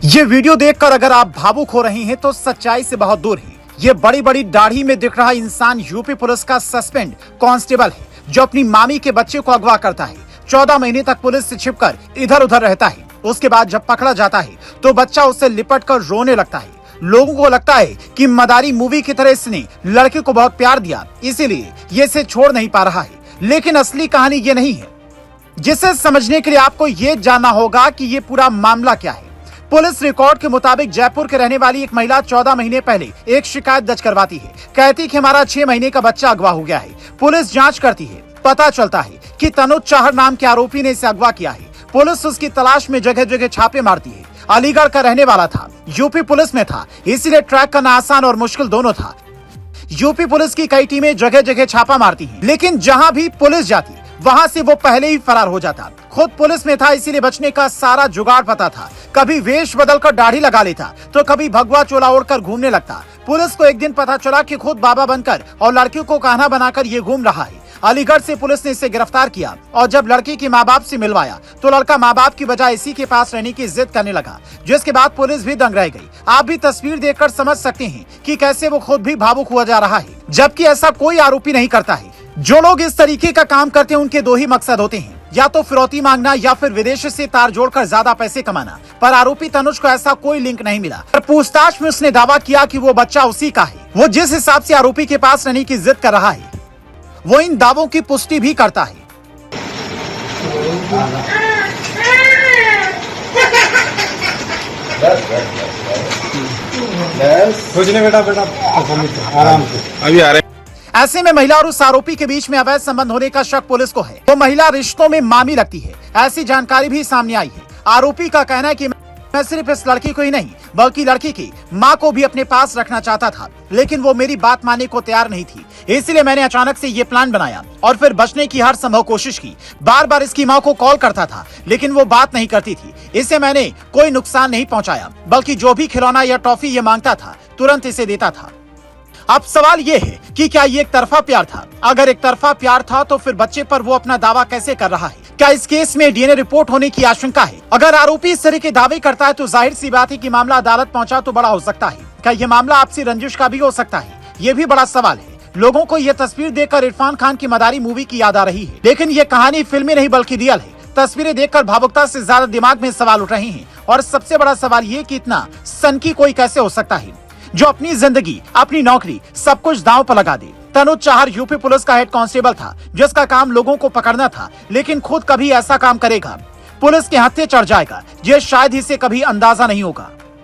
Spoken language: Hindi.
ये वीडियो देखकर अगर आप भावुक हो रहे हैं तो सच्चाई से बहुत दूर हैं। ये बड़ी बड़ी दाढ़ी में दिख रहा इंसान यूपी पुलिस का सस्पेंड कांस्टेबल है, जो अपनी मामी के बच्चे को अगवा करता है। 14 महीने तक पुलिस से छिपकर इधर उधर रहता है। उसके बाद जब पकड़ा जाता है तो बच्चा उससे लिपट कर रोने लगता है। लोगों को लगता है कि मदारी मूवी की तरह इसने लड़के को बहुत प्यार दिया, इसीलिए ये इसे छोड़ नहीं पा रहा है। लेकिन असली कहानी ये नहीं है, जिसे समझने के लिए आपको ये जानना होगा कि ये पूरा मामला क्या है। पुलिस रिकॉर्ड के मुताबिक जयपुर के रहने वाली एक महिला 14 महीने पहले एक शिकायत दर्ज करवाती है। कहती कि हमारा 6 महीने का बच्चा अगवा हो गया है। पुलिस जांच करती है, पता चलता है कि तनुज चाहर नाम के आरोपी ने इसे अगवा किया है। पुलिस उसकी तलाश में जगह जगह छापे मारती है। अलीगढ़ का रहने वाला था, यूपी पुलिस में था, इसीलिए ट्रैक करना आसान और मुश्किल दोनों था। यूपी पुलिस की कई टीमें जगह जगह छापा मारती हैं, लेकिन जहां भी पुलिस जाती वहां से वो पहले ही फरार हो जाता। खुद पुलिस में था, इसीलिए बचने का सारा जुगाड़ पता था। कभी वेश बदलकर दाढ़ी लगा लेता तो कभी भगवा चोला ओढ़कर घूमने लगता। पुलिस को एक दिन पता चला कि खुद बाबा बनकर और लड़कियों को कान्हा बनाकर ये घूम रहा है। अलीगढ़ से पुलिस ने इसे गिरफ्तार किया और जब लड़की के माँ बाप से मिलवाया तो लड़का माँ बाप की बजाय इसी के पास रहने की जिद करने लगा, जिसके बाद पुलिस भी दंग रह गई। आप भी तस्वीर देखकर समझ सकते हैं कि कैसे वो खुद भी भावुक हुआ जा रहा है, जबकि ऐसा कोई आरोपी नहीं करता है। जो लोग इस तरीके का काम करते हैं उनके दो ही मकसद होते हैं, या तो फिरौती मांगना या फिर विदेश से तार जोड़कर ज्यादा पैसे कमाना। पर आरोपी तनुज को ऐसा कोई लिंक नहीं मिला। पर पूछताछ में उसने दावा किया कि वो बच्चा उसी का है। वो जिस हिसाब से आरोपी के पास रहने की जिद कर रहा है, वो इन दावों की पुष्टि भी करता है। कुछ नहीं बेटा आराम से अभी आ रहे। ऐसे में महिला और उस आरोपी के बीच में अवैध संबंध होने का शक पुलिस को है। तो महिला रिश्तों में मामी लगती है, ऐसी जानकारी भी सामने आई है। आरोपी का कहना है कि मैं सिर्फ इस लड़की को ही नहीं बल्कि लड़की की माँ को भी अपने पास रखना चाहता था, लेकिन वो मेरी बात मानने को तैयार नहीं थी। इसलिए मैंने अचानक से ये प्लान बनाया और फिर बचने की हर संभव कोशिश की। बार बार इसकी माँ को कॉल करता था, लेकिन वो बात नहीं करती थी। इससे मैंने कोई नुकसान नहीं पहुंचाया, बल्कि जो भी खिलौना या टॉफी ये मांगता था तुरंत इसे देता था। अब सवाल ये है कि क्या ये एक तरफा प्यार था? अगर एक तरफा प्यार था तो फिर बच्चे पर वो अपना दावा कैसे कर रहा है? क्या इस केस में डीएनए रिपोर्ट होने की आशंका है? अगर आरोपी इस तरह के दावे करता है तो जाहिर सी बात है कि मामला अदालत पहुंचा तो बड़ा हो सकता है। क्या ये मामला आपसी रंजिश का भी हो सकता है? ये भी बड़ा सवाल है। लोगों को ये तस्वीर देखकर इरफान खान की मदारी मूवी की याद आ रही है, लेकिन ये कहानी फिल्मी नहीं बल्कि रियल है। तस्वीरें देखकर भावुकता से ज्यादा दिमाग में सवाल उठ रहे हैं, और सबसे बड़ा सवाल ये कि इतना सनकी कोई कैसे हो सकता है जो अपनी जिंदगी, अपनी नौकरी, सब कुछ दांव पर लगा दे। तनुज चाहर यूपी पुलिस का हेड कांस्टेबल था, जिसका काम लोगों को पकड़ना था, लेकिन खुद कभी ऐसा काम करेगा, पुलिस के हत्थे चढ़ जाएगा, ये शायद इसे कभी अंदाजा नहीं होगा।